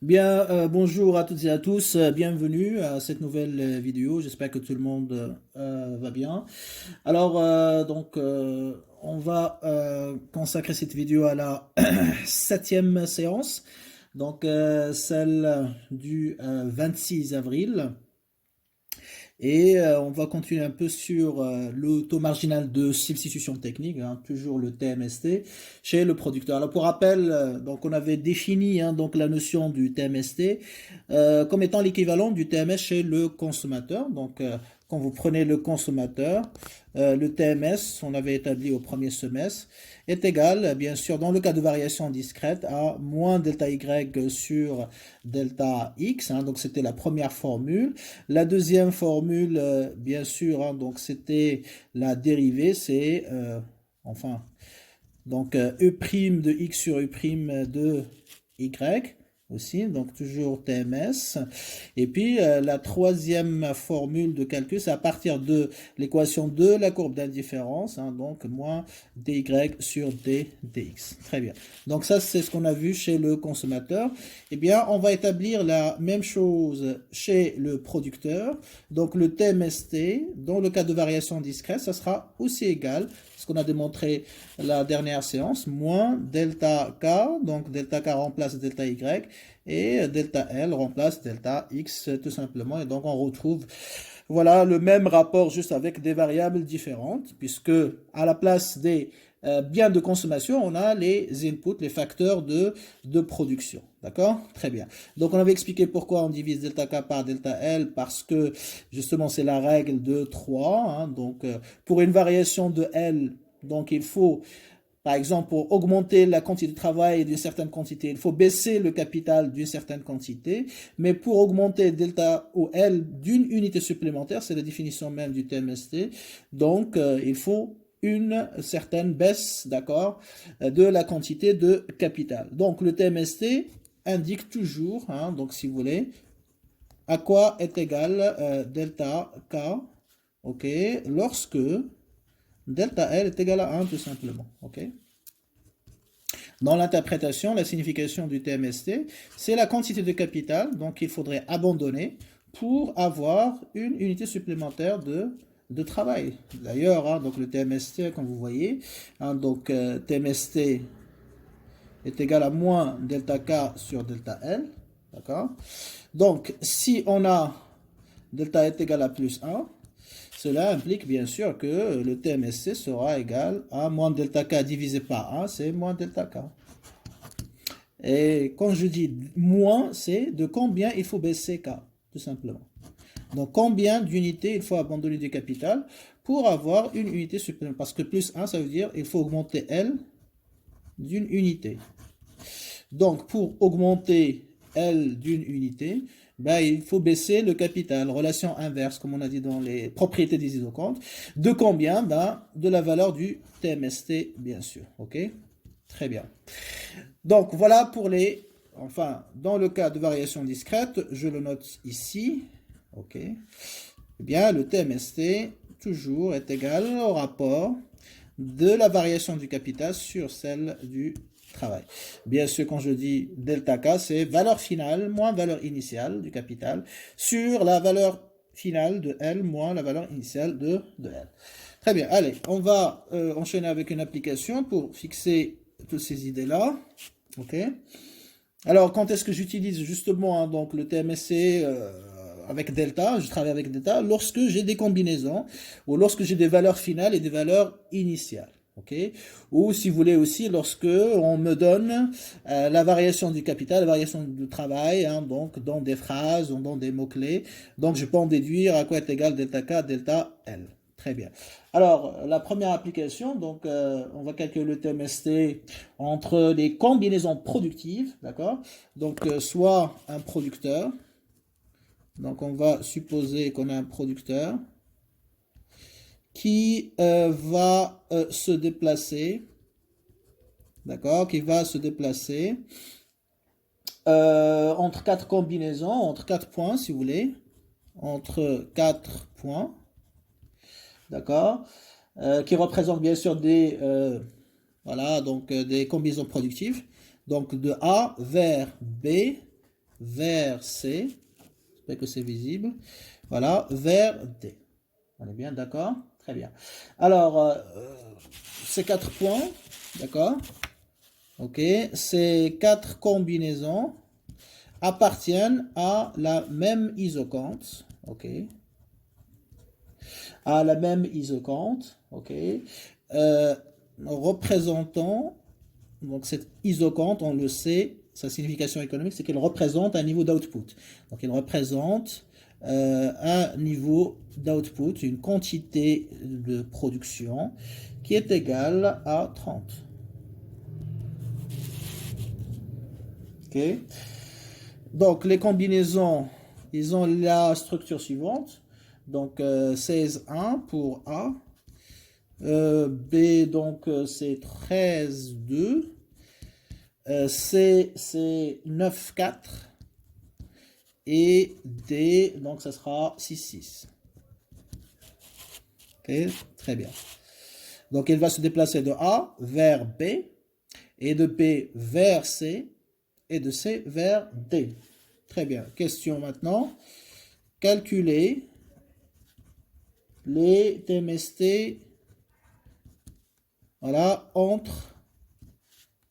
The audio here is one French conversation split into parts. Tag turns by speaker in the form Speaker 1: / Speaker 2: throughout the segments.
Speaker 1: Bien, bonjour à toutes et à tous, bienvenue à cette nouvelle vidéo. J'espère que tout le monde va bien. Alors, on va consacrer cette vidéo à la septième séance, celle du 26 avril. Et on va continuer un peu sur le taux marginal de substitution technique, hein, toujours le TMST, chez le producteur. Alors pour rappel, donc on avait défini donc la notion du TMST comme étant l'équivalent du TMS chez le consommateur. Quand vous prenez le consommateur, le TMS, on avait établi au premier semestre, est égal, bien sûr, dans le cas de variation discrète, à moins delta Y sur delta X. Hein, donc c'était la première formule. La deuxième formule, bien sûr, hein, donc c'était la dérivée, c'est E' de X sur E' de Y aussi, donc toujours TMS. Et puis la troisième formule de calcul, c'est à partir de l'équation de la courbe d'indifférence, hein, donc moins dy sur dx. Très bien. Donc ça, c'est ce qu'on a vu chez le consommateur. Eh bien, on va établir la même chose chez le producteur. Donc le TMST, dans le cas de variation discrète, ça sera aussi égal, ce qu'on a démontré la dernière séance, moins delta K, donc delta K remplace delta Y, et delta L remplace delta X tout simplement. Et donc on retrouve voilà le même rapport juste avec des variables différentes, puisque à la place des biens de consommation, on a les inputs, les facteurs de production. D'accord? Très bien. Donc on avait expliqué pourquoi on divise delta K par delta L, parce que justement c'est la règle de 3. Hein, pour une variation de L, donc il faut, par exemple, pour augmenter la quantité de travail d'une certaine quantité, il faut baisser le capital d'une certaine quantité, mais pour augmenter delta ou L d'une unité supplémentaire, c'est la définition même du TMST, il faut une certaine baisse, d'accord, de la quantité de capital. Donc le TMST indique toujours, hein, donc si vous voulez, à quoi est égal delta K, ok, lorsque delta L est égal à 1 tout simplement, ok. Dans l'interprétation, la signification du TMST, c'est la quantité de capital, donc il faudrait abandonner pour avoir une unité supplémentaire de travail. D'ailleurs, hein, donc le TMST, comme vous voyez, hein, TMST est égal à moins delta K sur delta L, d'accord? Donc, si on a delta est égal à plus 1, cela implique bien sûr que le TMST sera égal à moins delta K divisé par 1, c'est moins delta K. Et quand je dis moins, c'est de combien il faut baisser K, tout simplement. Donc combien d'unités il faut abandonner du capital pour avoir une unité supplémentaire. Parce que plus 1, ça veut dire qu'il faut augmenter L d'une unité. Donc pour augmenter L d'une unité, il faut baisser le capital. Relation inverse, comme on a dit dans les propriétés des isocantes. De combien? De la valeur du TMST, bien sûr. Ok? Très bien. Donc voilà pour dans le cas de variation discrète, je le note ici. Ok? Eh bien, le TMST, toujours, est égal au rapport de la variation du capital sur celle du travail. Bien sûr, quand je dis delta K, c'est valeur finale moins valeur initiale du capital sur la valeur finale de L moins la valeur initiale de L. Très bien, allez, on va enchaîner avec une application pour fixer toutes ces idées-là. Ok. Alors, quand est-ce que j'utilise justement donc le TMSC avec delta? Je travaille avec delta lorsque j'ai des combinaisons ou lorsque j'ai des valeurs finales et des valeurs initiales. Okay. Ou si vous voulez aussi lorsque on me donne la variation du capital, la variation du travail, hein, donc dans des phrases ou dans des mots-clés. Donc je peux en déduire à quoi est égal delta K, delta L. Très bien. Alors, la première application, on va calculer le TMST entre les combinaisons productives, d'accord? Soit un producteur, donc on va supposer qu'on a un producteur qui va se déplacer, d'accord? Qui va se déplacer entre quatre combinaisons, entre quatre points, si vous voulez, entre quatre points. D'accord, qui représente bien sûr des des combinaisons productives, donc de A vers B vers C, j'espère que c'est visible, voilà, vers D. On est bien d'accord? Très bien. Alors, ces 4 points, d'accord? Ok, ces 4 combinaisons appartiennent à la même isoquante, ok? À la même isoquante, ok? Représentant, donc cette isoquante, on le sait, sa signification économique, c'est qu'elle représente un niveau d'output. Donc elle représente un niveau d'output, une quantité de production qui est égale à 30. Ok? Donc les combinaisons, ils ont la structure suivante. Donc 16,1 pour A. B, donc c'est 13,2. C, c'est 9,4. Et D, donc ça sera 6,6. Ok, très bien. Donc il va se déplacer de A vers B, et de B vers C, et de C vers D. Très bien. Question maintenant. Calculer les TMST, voilà, entre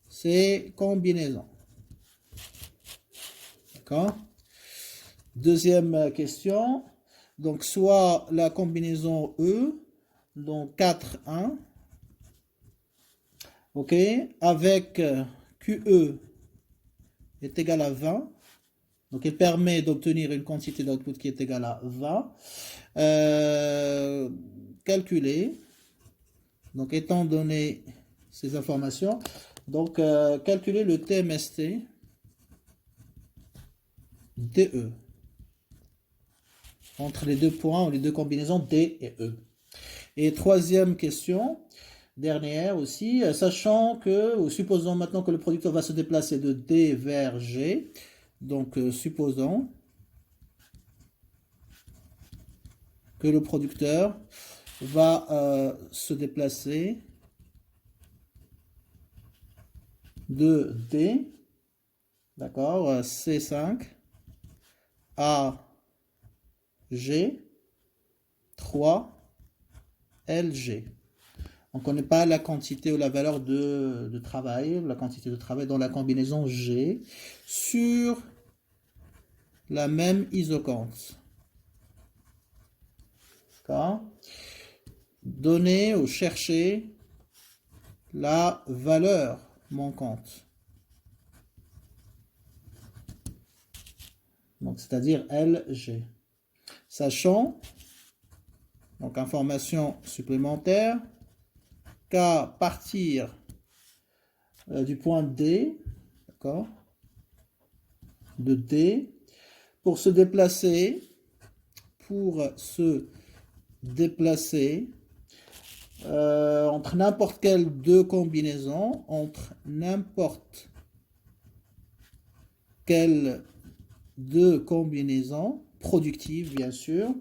Speaker 1: ces combinaisons. D'accord? Deuxième question. Donc, soit la combinaison E, donc 4, 1, ok, avec QE est égal à 20. Donc, elle permet d'obtenir une quantité d'output qui est égale à 20. Calculer. Donc, étant donné ces informations, donc calculer le TMST DE entre les deux points ou les deux combinaisons D et E. Et troisième question, dernière aussi, sachant que, ou supposons maintenant que le producteur va se déplacer de D vers G, donc supposons que le producteur va se déplacer de D, d'accord, C5 à G, 3, LG. On ne connaît pas la quantité ou la valeur de travail, la quantité de travail dans la combinaison G sur la même isoquante. D'accord? Donner ou chercher la valeur manquante. Donc, c'est-à-dire LG. Sachant, donc information supplémentaire, qu'à partir du point D, d'accord, de D, pour se déplacer entre n'importe quelle deux combinaisons, entre n'importe quelle deux combinaisons productives, bien sûr,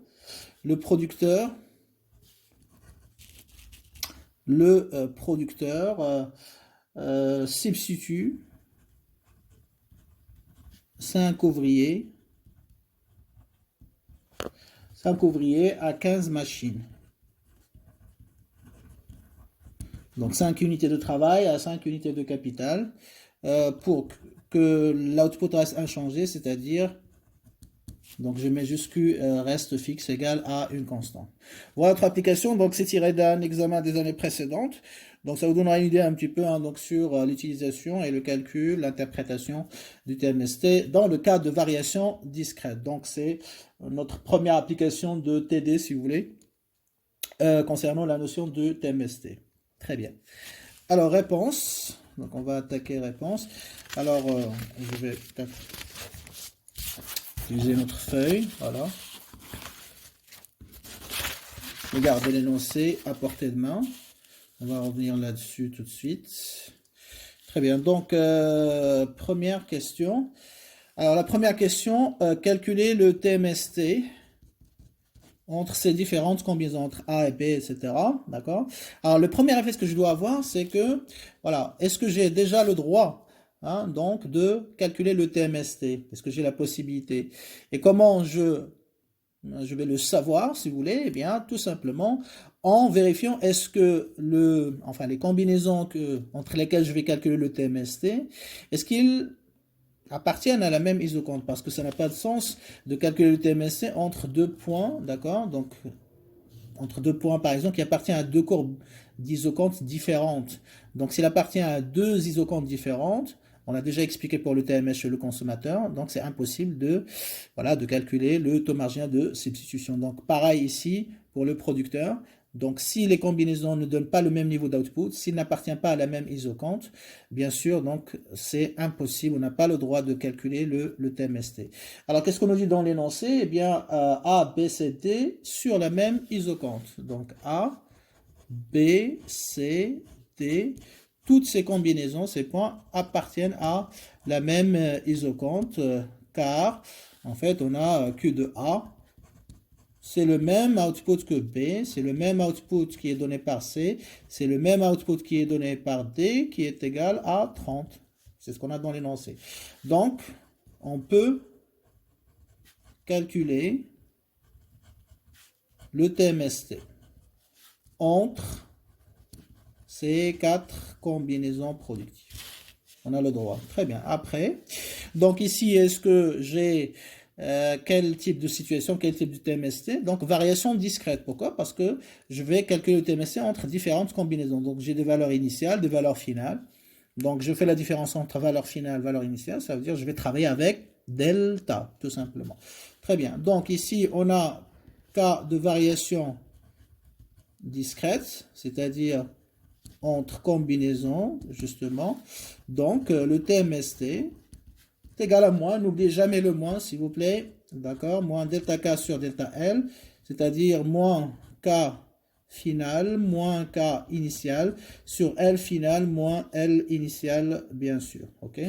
Speaker 1: le producteur substitue 5 ouvriers à 15 machines. Donc 5 unités de travail à 5 unités de capital pour que l'output reste inchangé, c'est-à-dire, donc je mets juste Q reste fixe égal à une constante. Voilà notre application, donc c'est tiré d'un examen des années précédentes. Donc ça vous donnera une idée un petit peu donc sur l'utilisation et le calcul, l'interprétation du TMST dans le cas de variation discrète. Donc c'est notre première application de TD si vous voulez, concernant la notion de TMST. Très bien. Alors réponse, donc on va attaquer réponse. Alors je vais peut-être utiliser notre feuille, voilà. Regardez l'énoncé à portée de main. On va revenir là-dessus tout de suite. Très bien, donc première question. Alors la première question, calculer le TMST entre ces différentes combinaisons, entre A et B, etc. D'accord? Alors le premier réflexe que je dois avoir, c'est que, voilà, est-ce que j'ai déjà le droit hein, donc de calculer le TMST. Est-ce que j'ai la possibilité? Et comment je vais le savoir, si vous voulez? Eh bien, tout simplement en vérifiant est-ce que les combinaisons entre lesquelles je vais calculer le TMST, est-ce qu'ils appartiennent à la même isoconte? Parce que ça n'a pas de sens de calculer le TMST entre deux points, d'accord? Donc, entre deux points, par exemple, qui appartiennent à deux courbes d'isocontes différentes. Donc, s'il appartient à deux isocontes différentes, on a déjà expliqué pour le TMS chez le consommateur, donc c'est impossible de calculer le taux marginal de substitution. Donc, pareil ici pour le producteur. Donc, si les combinaisons ne donnent pas le même niveau d'output, s'il n'appartient pas à la même isoconte, bien sûr, donc c'est impossible. On n'a pas le droit de calculer le TMST. Alors, qu'est-ce qu'on nous dit dans l'énoncé? Eh bien, A, B, C, D sur la même isoconte. Donc, A, B, C, D, toutes ces combinaisons, ces points appartiennent à la même isoconte, car, en fait, on a Q de A, c'est le même output que B, c'est le même output qui est donné par C, c'est le même output qui est donné par D, qui est égal à 30. C'est ce qu'on a dans l'énoncé. Donc, on peut calculer le TMST entre ces quatre combinaisons productives. On a le droit. Très bien. Après, donc ici, est-ce que j'ai quel type de situation, quel type de TMST? Donc, variation discrète. Pourquoi? Parce que je vais calculer le TMST entre différentes combinaisons. Donc, j'ai des valeurs initiales, des valeurs finales. Donc, je fais la différence entre valeur finale et valeur initiale. Ça veut dire que je vais travailler avec delta, tout simplement. Très bien. Donc, ici, on a cas de variation discrète, c'est-à-dire entre combinaisons, justement. Donc, le TMST est égal à moins. N'oubliez jamais le moins, s'il vous plaît. D'accord? Moins delta K sur delta L, c'est-à-dire moins K final, moins K initial, sur L final, moins L initial, bien sûr. OK?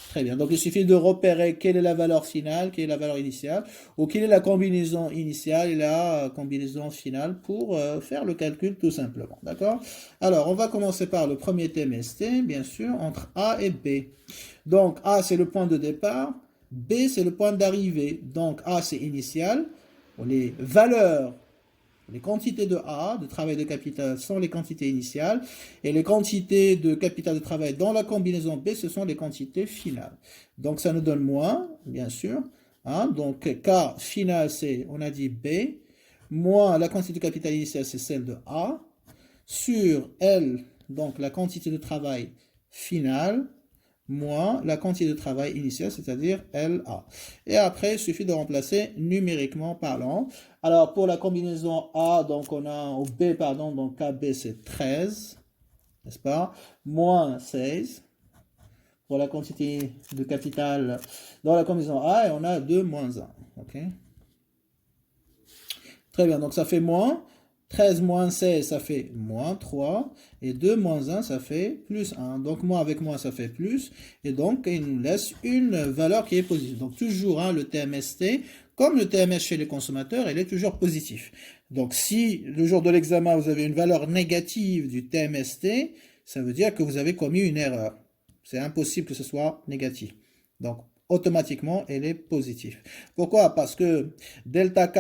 Speaker 1: Très bien. Donc, il suffit de repérer quelle est la valeur finale, quelle est la valeur initiale, ou quelle est la combinaison initiale et la combinaison finale pour faire le calcul tout simplement. D'accord? Alors, on va commencer par le premier TMST, bien sûr, entre A et B. Donc, A, c'est le point de départ. B, c'est le point d'arrivée. Donc, A, c'est initial. Les valeurs, les quantités de A, de travail de capital, sont les quantités initiales. Et les quantités de capital de travail dans la combinaison B, ce sont les quantités finales. Donc, ça nous donne moins, bien sûr. Hein, donc, K final, c'est, on a dit B. Moins la quantité de capital initial, c'est celle de A. Sur L, donc la quantité de travail finale, moins la quantité de travail initiale, c'est-à-dire LA. Et après, il suffit de remplacer numériquement parlant. Alors, pour la combinaison A, donc on a, au B, pardon, donc KB c'est 13, n'est-ce pas? Moins 16. Pour la quantité de capital dans la combinaison A, et on a 2 moins 1. OK? Très bien, donc ça fait moins. 13 moins 16, ça fait moins 3. Et 2 moins 1, ça fait plus 1. Donc, moins avec moins, ça fait plus. Et donc, il nous laisse une valeur qui est positive. Donc, toujours, hein, le TMST, comme le TMS chez les consommateurs, il est toujours positif. Donc, si le jour de l'examen, vous avez une valeur négative du TMST, ça veut dire que vous avez commis une erreur. C'est impossible que ce soit négatif. Donc, automatiquement, elle est positive. Pourquoi? Parce que delta K,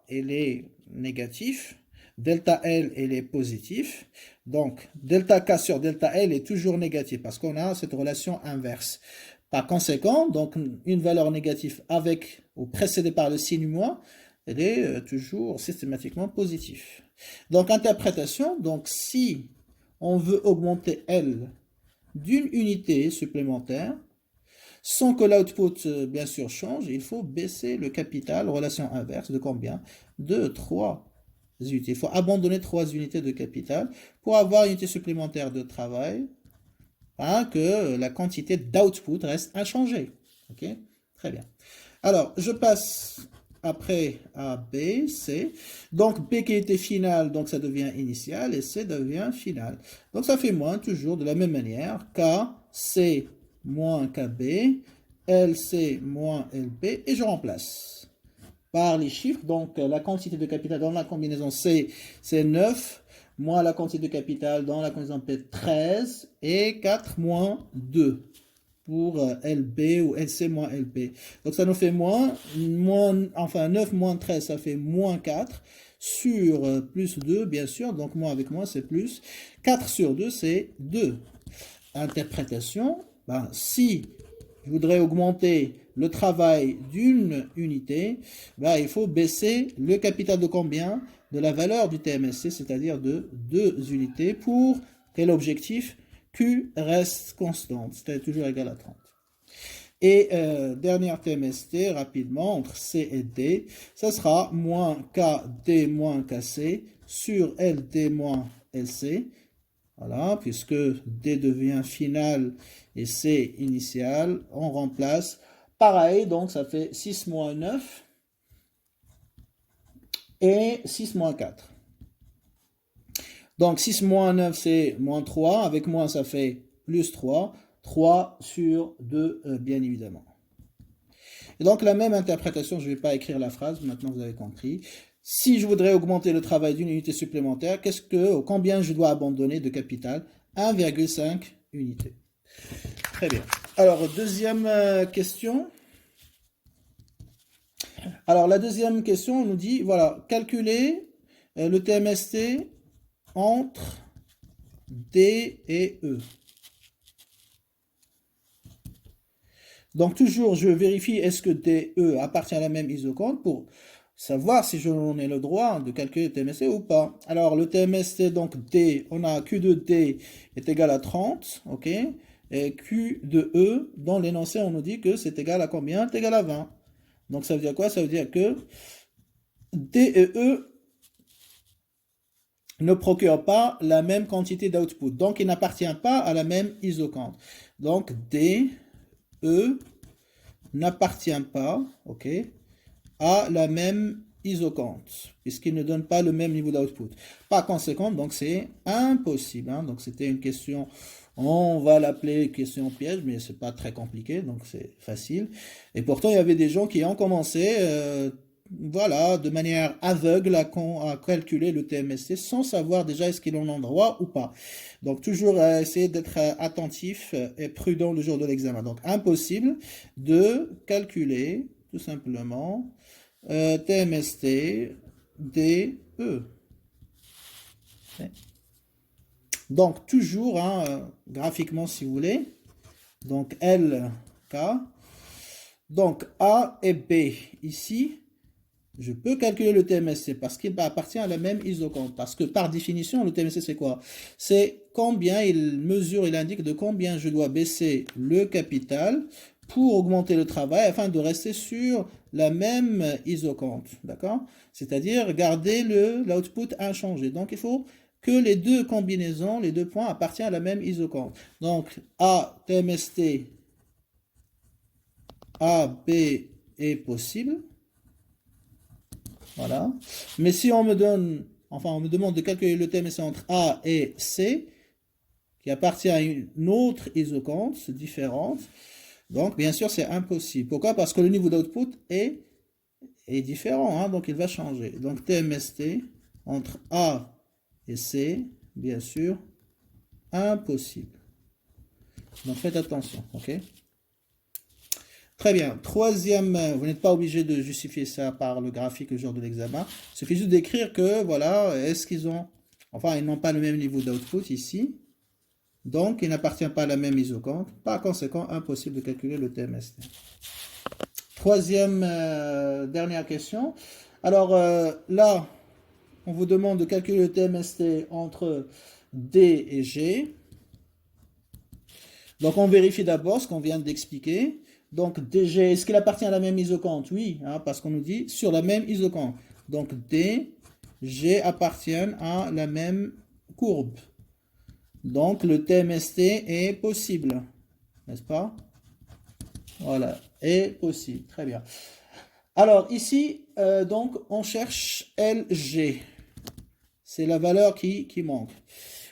Speaker 1: elle est négatif. Delta L, elle est positif. Donc, delta K sur delta L est toujours négatif parce qu'on a cette relation inverse. Par conséquent, donc, une valeur négative avec ou précédée par le signe moins, elle est toujours systématiquement positive. Donc, interprétation, donc si on veut augmenter L d'une unité supplémentaire, sans que l'output, bien sûr, change, il faut baisser le capital, relation inverse, de combien? De 3 unités. Il faut abandonner 3 unités de capital pour avoir une unité supplémentaire de travail, hein, que la quantité d'output reste inchangée. OK? Très bien. Alors, je passe après à B, C. Donc, B qui était final, donc ça devient initial, et C devient final. Donc, ça fait moins, toujours de la même manière. K, C, moins KB, LC, moins LB, et je remplace par les chiffres. Donc, la quantité de capital dans la combinaison C, c'est 9, moins la quantité de capital dans la combinaison P, 13, et 4 moins 2. pour LB ou LC moins LB. Donc ça nous fait enfin 9 moins 13, ça fait moins 4 sur plus 2, bien sûr. Donc moins avec moins, c'est plus. 4 sur 2, c'est 2. Interprétation, ben, si je voudrais augmenter le travail d'une unité, ben, il faut baisser le capital de combien? De la valeur du TMSC, c'est-à-dire de 2 unités pour quel objectif? Q reste constante, c'est toujours égal à 30. Et dernière TMST, rapidement, entre C et D, ça sera moins KD moins KC sur LD moins LC. Voilà, puisque D devient final et C initial, on remplace. Pareil, donc ça fait 6 moins 9 et 6 moins 4. Donc 6 moins 9, c'est moins 3. Avec moins, ça fait plus 3. 3 sur 2, bien évidemment. Et donc la même interprétation, je ne vais pas écrire la phrase, maintenant vous avez compris. Si je voudrais augmenter le travail d'une unité supplémentaire, combien je dois abandonner de capital? 1,5 unités. Très bien. Alors, deuxième question. Alors, la deuxième question, on nous dit, voilà, calculer le TMST entre D et E. Donc, toujours, je vérifie est-ce que D et E appartient à la même isoconte pour savoir si j'en ai le droit de calculer le TMST ou pas. Alors, le TMST, donc D, on a Q de D est égal à 30, ok? Et Q de E, dans l'énoncé, on nous dit que c'est égal à combien? C'est égal à 20. Donc, ça veut dire quoi? Ça veut dire que D et E ne procurent pas la même quantité d'output. Donc, il n'appartient pas à la même isoconte. Donc, D, E n'appartient pas, ok, à la même isoconte, puisqu'il ne donne pas le même niveau d'output. Par conséquent, donc c'est impossible. Hein. Donc, c'était une question, on va l'appeler question piège, mais c'est pas très compliqué, donc c'est facile. Et pourtant, il y avait des gens qui ont commencé voilà, de manière aveugle à calculer le TMST sans savoir déjà est-ce qu'ils en ont droit ou pas. Donc toujours essayer d'être attentif et prudent le jour de l'examen. Donc impossible de calculer tout simplement TMST DE. Donc toujours hein, graphiquement si vous voulez. Donc LK. Donc A et B ici. Je peux calculer le TMSC parce qu'il appartient à la même isoconte. Parce que par définition, le TMSC c'est quoi? C'est combien il mesure, il indique de combien je dois baisser le capital pour augmenter le travail afin de rester sur la même isoconte. D'accord? C'est-à-dire garder l'output inchangé. Donc il faut que les deux combinaisons, les deux points appartiennent à la même isoconte. Donc A, TMST, A, B est possible. Voilà. Mais si on me donne, enfin on me demande de calculer le TMST entre A et C, qui appartient à une autre isoconte différente, donc bien sûr c'est impossible. Pourquoi? Parce que le niveau d'output est différent, hein, donc il va changer. Donc TMST entre A et C, bien sûr, impossible. Donc faites attention, ok? Très bien. Troisième, vous n'êtes pas obligé de justifier ça par le graphique le jour de l'examen. Il suffit juste d'écrire que, voilà, est-ce qu'ils ont, enfin, ils n'ont pas le même niveau d'output ici. Donc, ils n'appartiennent pas à la même isoconte. Par conséquent, impossible de calculer le TMST. Troisième, dernière question. Alors, là, on vous demande de calculer le TMST entre D et G. Donc, on vérifie d'abord ce qu'on vient d'expliquer. Donc, DG, est-ce qu'il appartient à la même isoconte? Oui, hein, parce qu'on nous dit sur la même isoconte. Donc, D, G appartiennent à la même courbe. Donc, le TMST est possible. N'est-ce pas? Voilà, est possible. Très bien. Alors, ici, donc, on cherche LG. C'est la valeur qui manque.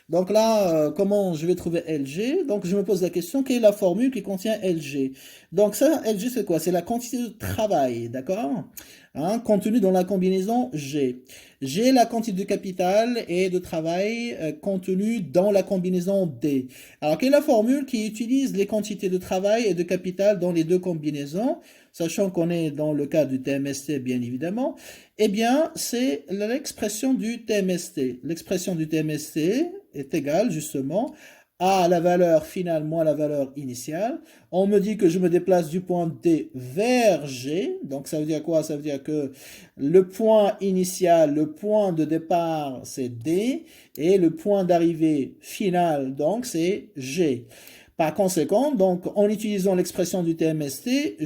Speaker 1: Donc là, comment je vais trouver LG? Donc je me pose la question, quelle est la formule qui contient LG? Donc ça, LG c'est quoi? C'est la quantité de travail, d'accord? Hein, contenue dans la combinaison G. J'ai la quantité de capital et de travail contenue dans la combinaison D. Alors quelle est la formule qui utilise les quantités de travail et de capital dans les deux combinaisons? Sachant qu'on est dans le cas du TMST, bien évidemment, eh bien, c'est l'expression du TMST. L'expression du TMST est égale, justement, à la valeur finale moins la valeur initiale. On me dit que je me déplace du point D vers G. Donc, ça veut dire quoi? Ça veut dire que le point initial, le point de départ, c'est D. Et le point d'arrivée final, donc, c'est G. Par conséquent, donc, en utilisant l'expression du TMST,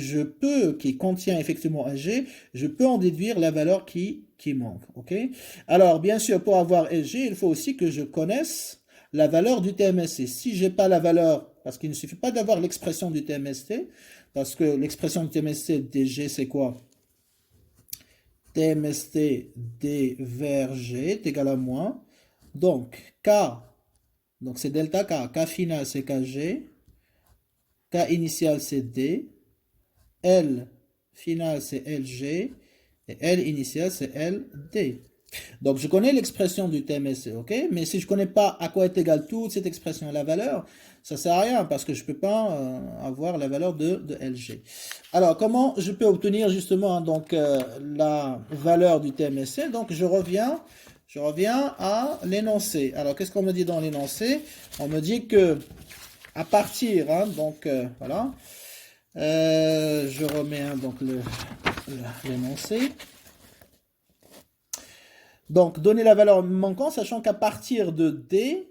Speaker 1: qui contient effectivement un G, je peux en déduire la valeur qui manque. Ok? Alors, bien sûr, pour avoir SG, il faut aussi que je connaisse la valeur du TMST. Si je n'ai pas la valeur, parce qu'il ne suffit pas d'avoir l'expression du TMST, parce que l'expression du TMST DG, c'est quoi? TMST D vers G est égal à moins. Donc, K, donc c'est delta K. K final, c'est KG. K initial, c'est D. L final, c'est LG. Et L initial, c'est LD. Donc, je connais l'expression du TMST, ok? Mais si je ne connais pas à quoi est égale toute cette expression, la valeur, ça ne sert à rien parce que je ne peux pas avoir la valeur de LG. Alors, comment je peux obtenir justement donc, la valeur du TMST? Donc, je reviens à l'énoncé. Alors, qu'est-ce qu'on me dit dans l'énoncé? On me dit que à partir, hein, donc voilà, je remets donc l'énoncé. Donc, donner la valeur manquante, sachant qu'à partir de D,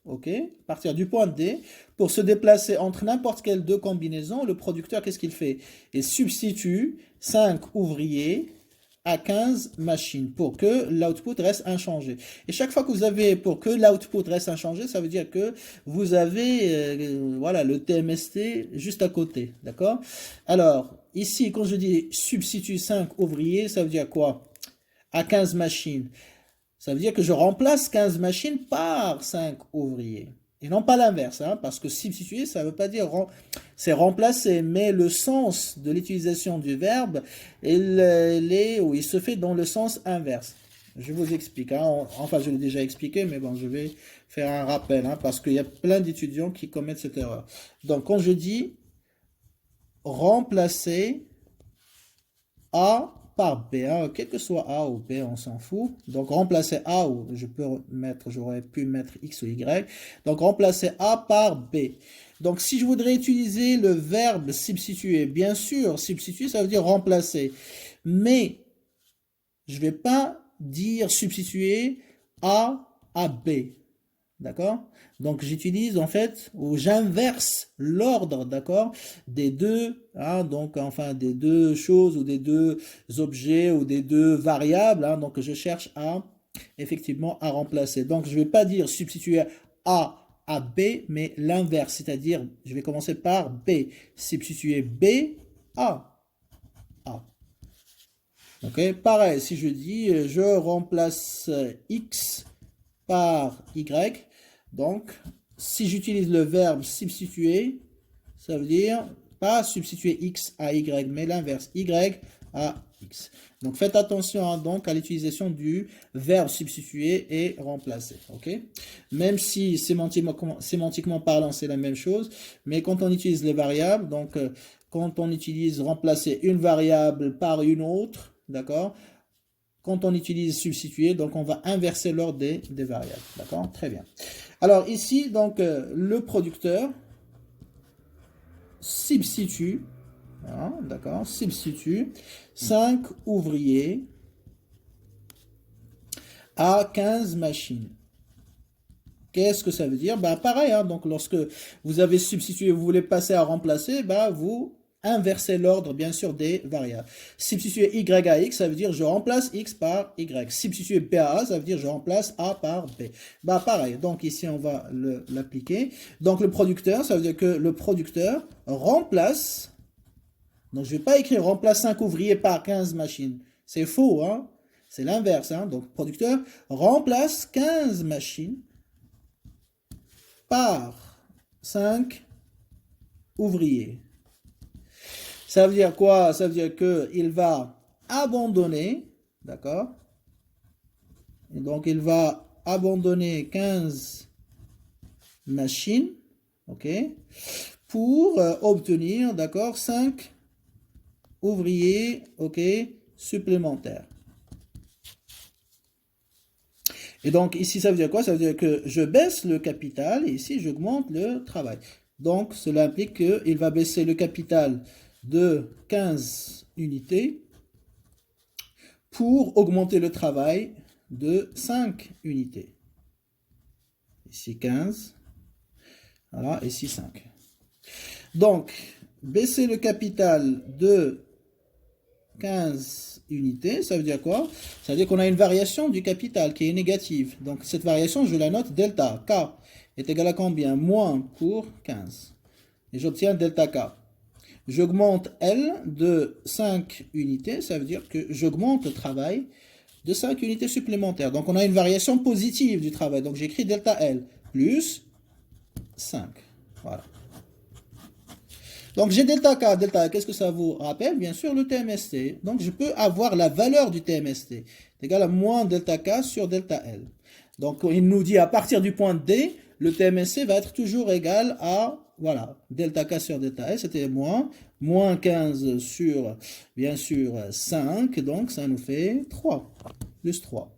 Speaker 1: ok, à partir du point D, pour se déplacer entre n'importe quelle deux combinaisons, le producteur, qu'est-ce qu'il fait? Il substitue 5 ouvriers à 15 machines pour que l'output reste inchangé. Et chaque fois que vous avez, pour que l'output reste inchangé, ça veut dire que vous avez voilà, le TMST juste à côté, d'accord? Alors, ici, quand je dis substitue 5 ouvriers, ça veut dire quoi? À 15 machines. Ça veut dire que je remplace 15 machines par 5 ouvriers. Et non pas l'inverse, hein, parce que substituer, ça ne veut pas dire c'est remplacer, mais le sens de l'utilisation du verbe, il se fait dans le sens inverse. Je vous explique, hein, enfin je l'ai déjà expliqué, mais bon, je vais faire un rappel, hein, parce qu'il y a plein d'étudiants qui commettent cette erreur. Donc quand je dis remplacer A par B, hein, quel que soit A ou B, on s'en fout. Donc remplacer A, ou j'aurais pu mettre X ou Y. Donc remplacer A par B. Donc si je voudrais utiliser le verbe substituer, bien sûr, substituer, ça veut dire remplacer. Mais je ne vais pas dire substituer A à B. D'accord? Donc j'utilise en fait, ou j'inverse l'ordre, d'accord, des deux, hein, donc enfin des deux choses ou des deux objets ou des deux variables, hein, donc je cherche effectivement à remplacer. Donc je ne vais pas dire substituer A à B, mais l'inverse, c'est-à-dire je vais commencer par B, substituer B à A. Ok, pareil, si je dis je remplace X par Y, donc si j'utilise le verbe substituer, ça veut dire pas substituer X à Y, mais l'inverse, Y à X. Donc faites attention hein, donc à l'utilisation du verbe substituer et remplacer. Ok, même si sémantiquement parlant c'est la même chose, mais quand on utilise les variables, donc quand on utilise remplacer une variable par une autre, d'accord, quand on utilise substituer, donc on va inverser l'ordre des variables. D'accord? Très bien. Alors ici, donc, le producteur substitue, hein, d'accord, substitue 5 ouvriers à 15 machines. Qu'est-ce que ça veut dire? Bah, pareil, hein, donc lorsque vous avez substitué, vous voulez passer à remplacer, bah, vous inverser l'ordre, bien sûr, des variables. Substituer Y à X, ça veut dire je remplace X par Y. Substituer B à A, ça veut dire je remplace A par B. Bah, pareil. Donc, ici, on va l'appliquer. Donc, le producteur, ça veut dire que le producteur remplace. Donc, je ne vais pas écrire remplace 5 ouvriers par 15 machines. C'est faux, hein. C'est l'inverse, hein. Donc, le producteur remplace 15 machines par 5 ouvriers. Ça veut dire quoi? Ça veut dire qu'il va abandonner, d'accord? Et donc, il va abandonner 15 machines, ok? Pour obtenir, d'accord, 5 ouvriers, ok, supplémentaires. Et donc, ici, ça veut dire quoi? Ça veut dire que je baisse le capital et ici, j'augmente le travail. Donc, cela implique qu'il va baisser le capital de 15 unités pour augmenter le travail de 5 unités. Ici 15, voilà, ici 5. Donc, baisser le capital de 15 unités, ça veut dire quoi? Ça veut dire qu'on a une variation du capital qui est négative. Donc, cette variation, je la note delta. K est égal à combien? Moins pour 15. Et j'obtiens delta K. J'augmente L de 5 unités, ça veut dire que j'augmente le travail de 5 unités supplémentaires. Donc on a une variation positive du travail. Donc j'écris delta L plus 5. Voilà. Donc j'ai delta K. Delta K, qu'est-ce que ça vous rappelle? Bien sûr le TMST. Donc je peux avoir la valeur du TMST. C'est égal à moins delta K sur delta L. Donc il nous dit à partir du point D, le TMST va être toujours égal à, voilà, delta K sur delta L, c'était moins 15 sur, bien sûr, 5, donc ça nous fait 3, plus 3.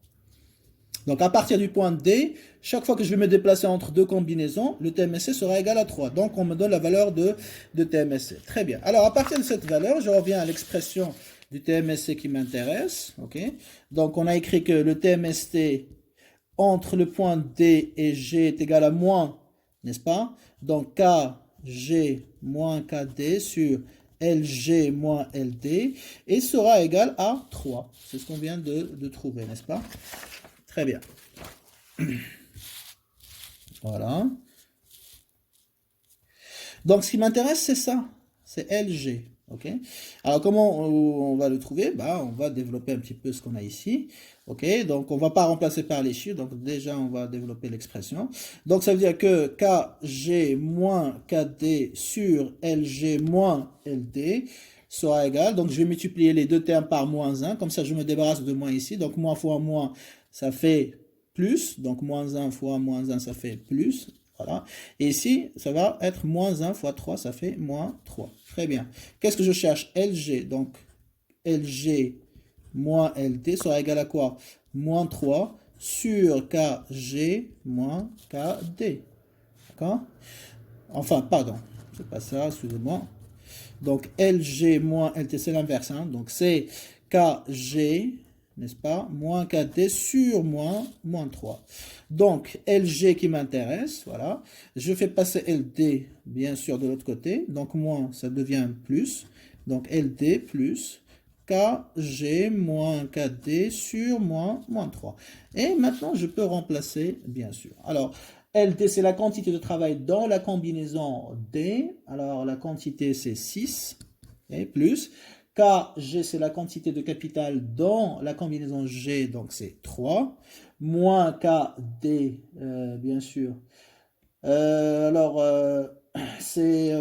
Speaker 1: Donc à partir du point D, chaque fois que je vais me déplacer entre deux combinaisons, le TMST sera égal à 3. Donc on me donne la valeur de TMST. Très bien. Alors à partir de cette valeur, je reviens à l'expression du TMST qui m'intéresse. Okay. Donc on a écrit que le TMST entre le point D et G est égal à moins, n'est-ce pas? Donc KG moins KD sur LG moins LD et sera égal à 3. C'est ce qu'on vient de trouver, n'est-ce pas? Très bien. Voilà. Donc ce qui m'intéresse, c'est ça. C'est LG. Ok. Alors comment on va le trouver? On va développer un petit peu ce qu'on a ici. Ok. Donc on va pas remplacer par les chiffres. Donc déjà on va développer l'expression. Donc ça veut dire que KG moins KD sur LG moins LD sera égal. Donc je vais multiplier les deux termes par moins 1. Comme ça je me débarrasse de moins ici. Donc moins fois moins, ça fait plus. Donc moins 1 fois moins 1, ça fait plus. Voilà. Et ici, ça va être moins 1 fois 3, ça fait moins 3. Très bien. Qu'est-ce que je cherche? LG. Donc, LG moins LD sera égal à quoi? Moins 3 sur KG moins KD. D'accord? Enfin, pardon. C'est pas ça, excusez-moi. Donc, LG moins LD, c'est l'inverse. Hein? Donc, c'est KG, n'est-ce pas, moins KD sur moins 3. Donc, LG qui m'intéresse, voilà. Je fais passer LD, bien sûr, de l'autre côté. Donc, moins, ça devient plus. Donc, LD plus KG moins KD sur moins 3. Et maintenant, je peux remplacer, bien sûr. Alors, LD, c'est la quantité de travail dans la combinaison D. Alors, la quantité, c'est 6. Et plus. KG, c'est la quantité de capital dans la combinaison G, donc c'est 3. Moins KD, bien sûr. C'est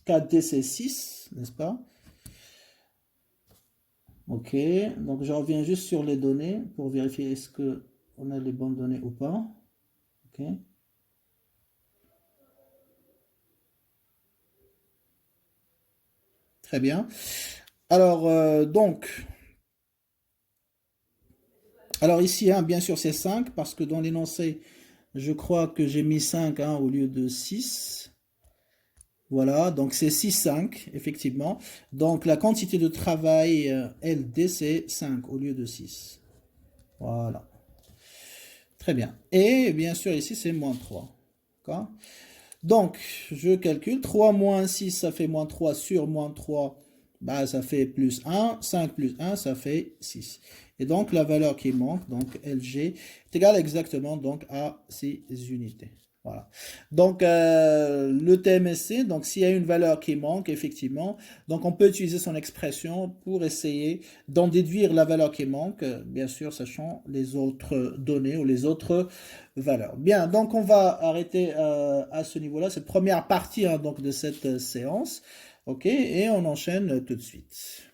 Speaker 1: KD, c'est 6, n'est-ce pas? Ok, donc je reviens juste sur les données pour vérifier est-ce qu'on a les bonnes données ou pas. Ok. Très bien. Alors, alors ici, hein, bien sûr, c'est 5 parce que dans l'énoncé, je crois que j'ai mis 5 hein, au lieu de 6. Voilà, donc c'est 6, 5, effectivement. Donc la quantité de travail LD, c'est 5 au lieu de 6. Voilà. Très bien. Et bien sûr, ici, c'est moins 3. D'accord? Donc, je calcule. 3 moins 6, ça fait moins 3 sur moins 3. Ça fait plus 1. 5 plus 1, ça fait 6. Et donc, la valeur qui manque, donc LG, est égale exactement donc, à 6 unités. Voilà. Donc, le TMSC, donc s'il y a une valeur qui manque, effectivement, donc on peut utiliser son expression pour essayer d'en déduire la valeur qui manque, bien sûr, sachant les autres données ou les autres valeurs. Bien, donc on va arrêter à ce niveau-là, cette première partie hein, donc de cette séance. OK, et on enchaîne tout de suite.